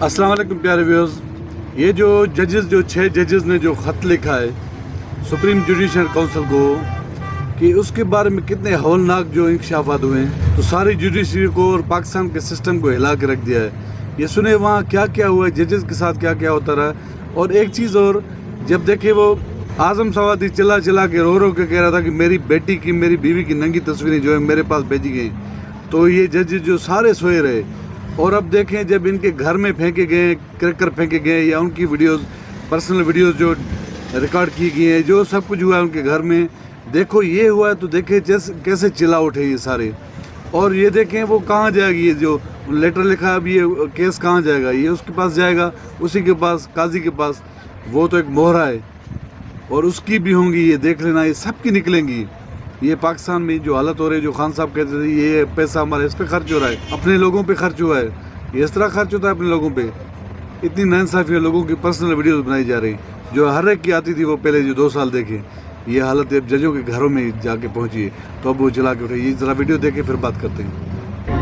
अस्सलाम वालेकुम प्यारे व्यूअर्स, ये जो जजेस जो 6 जजेस ने जो ख़त लिखा है सुप्रीम जुडिशल काउंसिल को कि उसके बारे में कितने हौलनाक जो इंकशाफात हुए हैं, तो सारी जुडिशरी को और पाकिस्तान के सिस्टम को हिला के रख दिया है। ये सुने वहाँ क्या क्या हुआ है, जजेस के साथ क्या क्या होता रहा। और एक चीज़ और, जब देखे वो आज़म सवादी चिल्ला चिल्ला के रो के कह रहा था कि मेरी बेटी की मेरी बीवी की नंगी तस्वीरें जो है मेरे पास भेजी गई, तो ये जजेस जो सारे सोए रहे। और अब देखें जब इनके घर में फेंके गए, क्रैकर फेंके गए या उनकी वीडियोस, पर्सनल वीडियोस जो रिकॉर्ड की गई हैं, जो सब कुछ हुआ है उनके घर में, देखो ये हुआ है तो देखें जैसे कैसे चिल्ला उठे ये सारे। और ये देखें वो कहाँ जाएगी, ये जो लेटर लिखा है अब ये केस कहाँ जाएगा, ये उसके पास जाएगा, उसी के पास, काजी के पास। वो तो एक मोहरा है और उसकी भी होंगी, ये देख लेना, ये सब की निकलेंगी। ये पाकिस्तान में जो हालत हो रही है, जो खान साहब कहते थे ये पैसा हमारे इस पे खर्च हो रहा है, अपने लोगों पे खर्च हुआ है, ये इस तरह खर्च होता है अपने लोगों पे। इतनी नाइंसाफ़ी है, लोगों की पर्सनल वीडियोस बनाई जा रही, जो हर एक की आती थी वो पहले जो 2 साल देखे। ये हालत अब जजों के घरों में जाके पहुंची है, तो अब वो चला के उठे। ये जरा वीडियो देखे फिर बात करते हैं।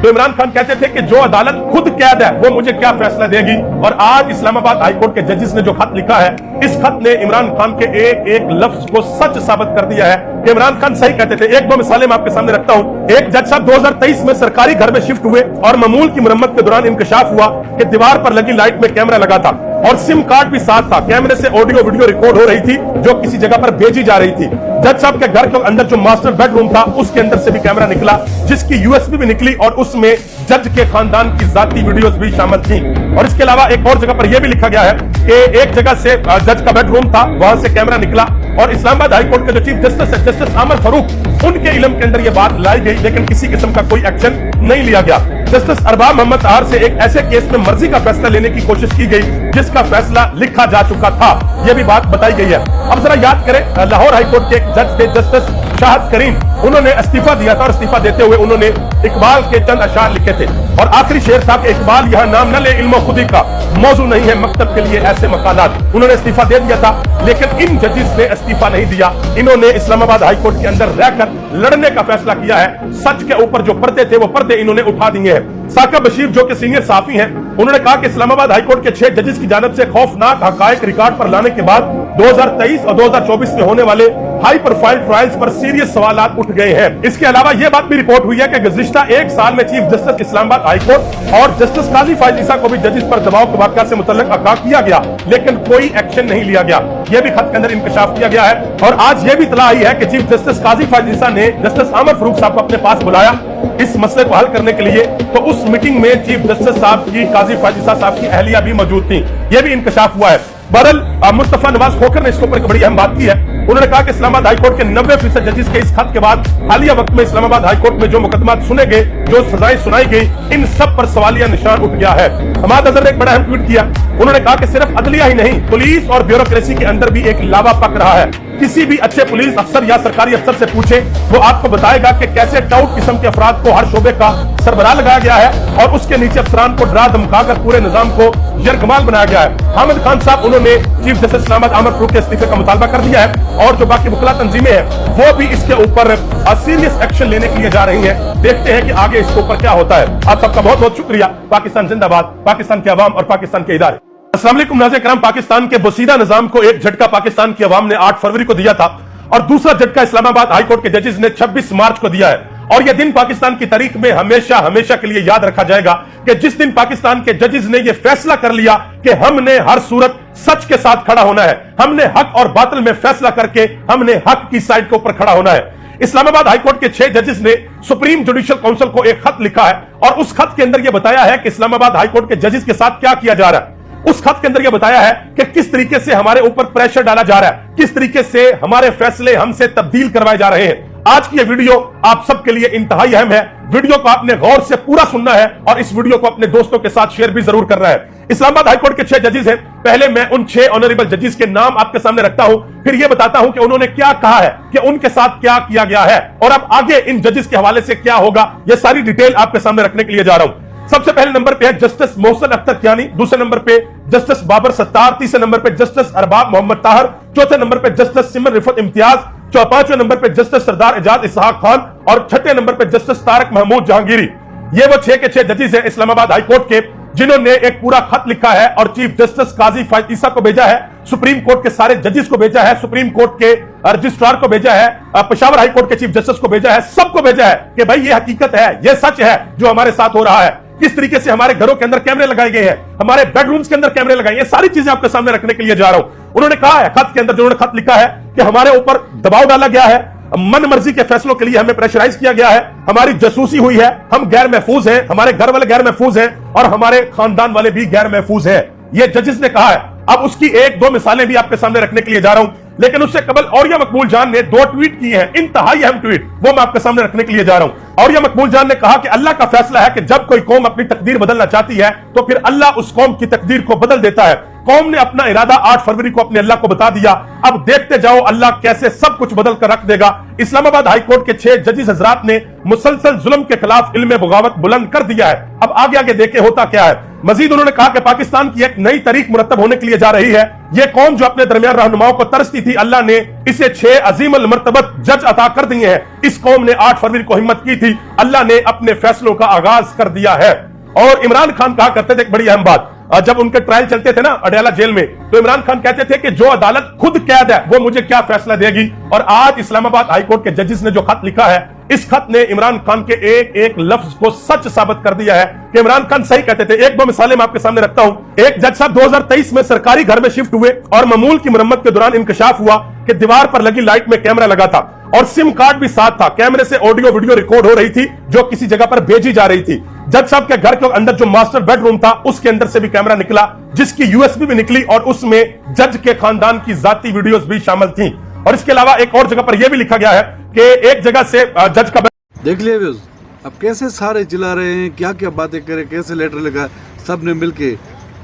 तो इमरान खान कहते थे कि जो अदालत खुद कैद है वो मुझे क्या फैसला देगी, और आज इस्लामाबाद हाई कोर्ट के जजेस ने जो खत लिखा है, इस खत ने इमरान खान के एक एक लफ्ज को सच साबित कर दिया है कि इमरान खान सही कहते थे। 1-2 मिसालें मैं आपके सामने रखता हूं। एक जज साहब 2023 में सरकारी घर में शिफ्ट हुए और मामूल की मरम्मत के दौरान इंकशाफ हुआ कि दीवार पर लगी लाइट में कैमरा लगा था और सिम कार्ड भी साथ था। कैमरे से ऑडियो वीडियो रिकॉर्ड हो रही थी जो किसी जगह पर भेजी जा रही थी। जज साहब के घर के अंदर जो मास्टर बेडरूम था उसके अंदर से भी कैमरा निकला, जिसकी यूएसबी भी निकली और उसमें जज के खानदान की जाती वीडियोस भी शामिल थी। और इसके अलावा एक और जगह पर यह भी लिखा गया है कि एक जगह से जज का बेडरूम था, वहां से कैमरा निकला और इस्लामाबाद हाई कोर्ट के जो चीफ जस्टिस है, जस्टिस आमर फारूक, उनके इल्म के अंदर यह बात लाई गई, लेकिन किसी किस्म का कोई एक्शन नहीं लिया गया। जस्टिस अरबाब मोहम्मद ताहर से एक ऐसे केस में मर्जी का फैसला लेने की कोशिश की गई जिसका फैसला लिखा जा चुका था, यह भी बात बताई गई है। अब जरा याद करें, लाहौर हाई कोर्ट के एक जज थे जस्टिस शाहद करीम, उन्होंने इस्तीफा दिया था और इस्तीफा देते हुए उन्होंने इकबाल के चंद अशार लिखे थे और आखिरी शेर था कि इकबाल यह नाम न ले इल्म खुदी का, मौजू नहीं है मकतब के लिए ऐसे मकालात। उन्होंने इस्तीफा दे दिया था, लेकिन इन जजेस ने इस्तीफा नहीं दिया। इन्होंने इस्लामाबाद हाई कोर्ट के अंदर रहकर लड़ने का फैसला किया है। सच के ऊपर जो पर्दे थे वो पर्दे इन्होंने उठा दिए हैं। साकिब बशीर जो कि सीनियर सहाफी हैं, उन्होंने कहा कि इस्लामाबाद हाई कोर्ट के 6 जजेस की जानिब से खौफनाक हकायक रिकॉर्ड पर लाने के बाद 2023 और 2024 में होने वाले हाई प्रोफाइल ट्रायल्स पर सीरियस सवालात उठ गए हैं। इसके अलावा यह बात भी रिपोर्ट हुई है कि गुज़िश्ता 1 साल में chief justice Islamabad high court और जस्टिस काजी फायद ईसा को भी जजेस पर दबाव के वाक़या से मुतल्लिक आगाह किया गया, लेकिन कोई एक्शन नहीं लिया गया। यह भी खत के अंदर इंकशाफ किया गया है। और आज यह भी इत्तला आई है कि चीफ जस्टिस काजी फायद ईसा ने जस्टिस आमर फारूक साहब को अपने पास बुलाया इस मसले को हल करने के लिए, तो उस मीटिंग में चीफ जस्टिस साहब की, काजी फायद ईसा साहब की अहलिया भी मौजूद थी। यह भी इंकशाफ हुआ है। बहरहाल मुस्तफा नवाज खोखर ने इसके ऊपर एक बड़ी अहम बात की है। उन्होंने कहा कि इस्लामाबाद हाई कोर्ट के 90% जजेस के इस खत के बाद हालिया वक्त में इस्लामाबाद हाई कोर्ट में जो मुकदमात सुने गए, जो सजाएं सुनाई गई, इन सब पर सवालिया निशान उठ गया है। हमाद अजहर ने एक बड़ा अहम ट्वीट किया। उन्होंने कहा कि सिर्फ अदलिया ही नहीं, पुलिस और ब्यूरोक्रेसी के अंदर भी एक लावा पक रहा है। किसी भी अच्छे पुलिस अफसर या सरकारी अफसर से पूछे, वो आपको बताएगा कि कैसे टाउट किस्म के अफराद को हर शोबे का सरबराह लगाया गया है और उसके नीचे अफसरान को डरा धमकाकर पूरे निजाम को यरगमाल बनाया गया है। हामिद खान साहब, उन्होंने चीफ जस्टिस इस्लामाबाद आमर फारूक के इस्तीफे का मुतालबा कर दिया है और जो बाकी वकला तंजीमें हैं वो भी इसके ऊपर सीरियस एक्शन लेने के लिए जा रही हैं। देखते हैं कि आगे इसके ऊपर क्या होता है। आप सबका बहुत बहुत शुक्रिया। पाकिस्तान जिंदाबाद, पाकिस्तान के अवाम और पाकिस्तान के इदारे। अस्सलाम वालेकुम नाज़रीन किराम, पाकिस्तान के बोसीदा निजाम को एक झटका पाकिस्तान की अवाम ने 8 फरवरी को दिया था और दूसरा झटका इस्लामाबाद हाई कोर्ट के जजेस ने 26 मार्च को दिया है। और यह दिन पाकिस्तान की तारीख में हमेशा हमेशा के लिए याद रखा जाएगा कि जिस दिन पाकिस्तान के जजेस ने यह फैसला कर लिया कि हमने हर सूरत सच के साथ खड़ा होना है, हमने हक और बातिल में फैसला करके हमने हक की साइड के ऊपर खड़ा होना है। इस्लामाबाद हाई कोर्ट के 6 जजेस ने सुप्रीम जुडिशल काउंसिल को एक खत लिखा है और उस खत के अंदर यह बताया है कि इस्लामाबाद हाई कोर्ट के जजेस के साथ क्या किया जा रहा है। उस खत के अंदर यह बताया है कि किस तरीके से हमारे ऊपर प्रेशर डाला जा रहा है, किस तरीके से हमारे फैसले हमसे तब्दील करवाए जा रहे हैं। आज की यह वीडियो आप सबके लिए इंतहाई अहम है। वीडियो को आपने गौर से पूरा सुनना है और इस वीडियो को अपने दोस्तों के साथ शेयर भी जरूर करना है। इस्लामाबाद हाई कोर्ट के 6 जजेस हैं। पहले मैं उन 6 ऑनरेबल जजेस के नाम आपके सामने रखता हूं, फिर यह बताता हूं कि उन्होंने क्या कहा है, कि उनके साथ क्या किया गया है और अब आगे इन जजेस के हवाले से क्या होगा, यह सारी डिटेल आपके सामने रखने के लिए जा रहा हूं। सबसे पहले नंबर पे है जस्टिस मोहसिन अख्तर कियानी, दूसरे नंबर पे जस्टिस बाबर सत्तार, तीसरे नंबर पे जस्टिस अरबाब मोहम्मद ताहर, चौथे नंबर पे जस्टिस सिमर रिफत इम्तियाज, पांचवें नंबर पे जस्टिस सरदार एजाज इसहाक खान और छठे नंबर पे जस्टिस तारक महमूद जहांगीरी। ये वो 6 के 6 जजेस हैं इस्लामाबाद हाई कोर्ट के जिन्होंने एक पूरा खत लिखा है और चीफ जस्टिस काजी फायद ईसा को भेजा है, सुप्रीम कोर्ट के सारे जजेस को भेजा है, सुप्रीम कोर्ट के रजिस्ट्रार को भेजा है, पेशावर हाई कोर्ट के चीफ जस्टिस को भेजा है, सबको भेजा है कि भाई ये हकीकत है, ये सच है जो हमारे साथ हो रहा है। किस तरीके से हमारे घरों के अंदर कैमरे लगाए गए हैं, हमारे बेडरूम्स के अंदर कैमरे लगाए, ये सारी चीजें आपके सामने रखने के लिए जा रहा हूं। उन्होंने कहा है खत के अंदर, जिन्होंने खत लिखा है कि हमारे ऊपर दबाव डाला गया है, मन मर्जी के फैसलों के लिए हमें प्रेशराइज किया गया है, हमारी जसूसी हुई है, हम गैर महफूज हैं, हमारे घर वाले गैर महफूज हैं और हमारे खानदान वाले भी गैर महफूज हैं, ये जजेस ने कहा है। अब उसकी एक दो मिसालें भी आपके सामने रखने के लिए जा रहा हूं, लेकिन उससे कबल औरिया मकबूल जान ने 2 ट्वीट किए हैं, इंतहाई अहम ट्वीट, वो मैं आपके सामने रखने के लिए जा रहा हूं। औरिया मकबूल जान ने कहा कि अल्लाह का फैसला है कि जब कोई कौम अपनी तकदीर बदलना चाहती है तो फिर अल्लाह उस कौम की तकदीर को बदल देता है। कौम ने अपना इरादा 8 फरवरी को अपने अल्लाह को बता दिया, अब देखते जाओ अल्लाह कैसे सब कुछ बदल कर रख देगा। इस्लामाबाद हाई कोर्ट के 6 जजेस हजरात ने मुसलसल जुल्म के खिलाफ इल्मे बगावत बुलंद कर दिया है। अब आगे आगे देखे होता क्या है। मजीद उन्होंने कहा कि पाकिस्तान की एक नई तारीख मुरतब होने के लिए जा रही है। यह कौम जो अपने दरमियान रहनुमाओं को तरसती थी, अल्लाह ने इसे 6 अजीम अल मर्तबत जज अता कर दिए हैं। इस कौम ने 8 फरवरी को हिम्मत की थी, अल्लाह ने अपने फैसलों का आगाज कर दिया है। और इमरान खान कहा करते थे एक बड़ी अहम बात, जब उनके ट्रायल चलते थे ना अडयाला जेल में, तो इमरान खान कहते थे कि जो अदालत खुद कैद है वो मुझे क्या फैसला देगी। और आज इस्लामाबाद हाई कोर्ट के जजेस ने जो खत लिखा है, इस खत ने इमरान खान के एक एक लफ्ज को सच साबित कर दिया है कि इमरान खान सही कहते थे। एक दो मिसालें मैं आपके सामने रखता हूं। एक जज साहब 2023 में सरकारी घर में शिफ्ट हुए और मामूल की मरम्मत के दौरान इंकशाफ हुआ कि दीवार पर लगी लाइट में कैमरा लगा था और सिम कार्ड भी साथ था। कैमरे से ऑडियो वीडियो रिकॉर्ड हो रही थी जो किसी जगह पर भेजी जा रही थी। जज साहब के घर के अंदर जो मास्टर बेडरूम था उसके अंदर से भी कैमरा निकला, जिसकी यूएसबी भी निकली और उसमें जज के खानदान की जाती वीडियोस भी शामिल थी। और इसके अलावा एक और जगह पर यह भी लिखा गया है कि एक जगह से जज का देख लिया व्यूज, अब कैसे सारे चिल्ला रहे हैं, क्या क्या बातें करें, कैसे लेटर लिखा सब ने मिलके।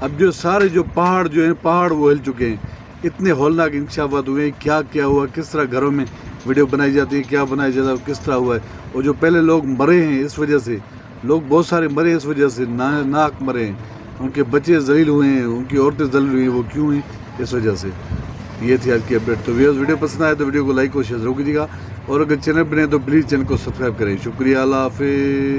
अब जो सारे जो पहाड़ जो हैं, पहाड़ वो हिल चुके हैं। इतने हौलनाक इंकशाफात हुए हैं, क्या क्या हुआ, किस तरह घरों में वीडियो बनाई जाती है, क्या बनाया जाता है, किस तरह हुआ है। और जो पहले लोग मरे हैं इस वजह से, लोग बहुत सारे मरे इस वजह से, नाक मरे हैं, उनके बच्चे जलील हुए हैं, उनकी औरतें जलील हुई हैं, वो क्यों हैं, इस वजह से। ये थी आज की अपडेट। तो वीडियो पसंद आए तो वीडियो को लाइक और शेयर जरूर कीजिएगा और अगर चैनल पर नहीं तो प्लीज़ चैनल को सब्सक्राइब करें। शुक्रिया, अल्लाह हाफिज़।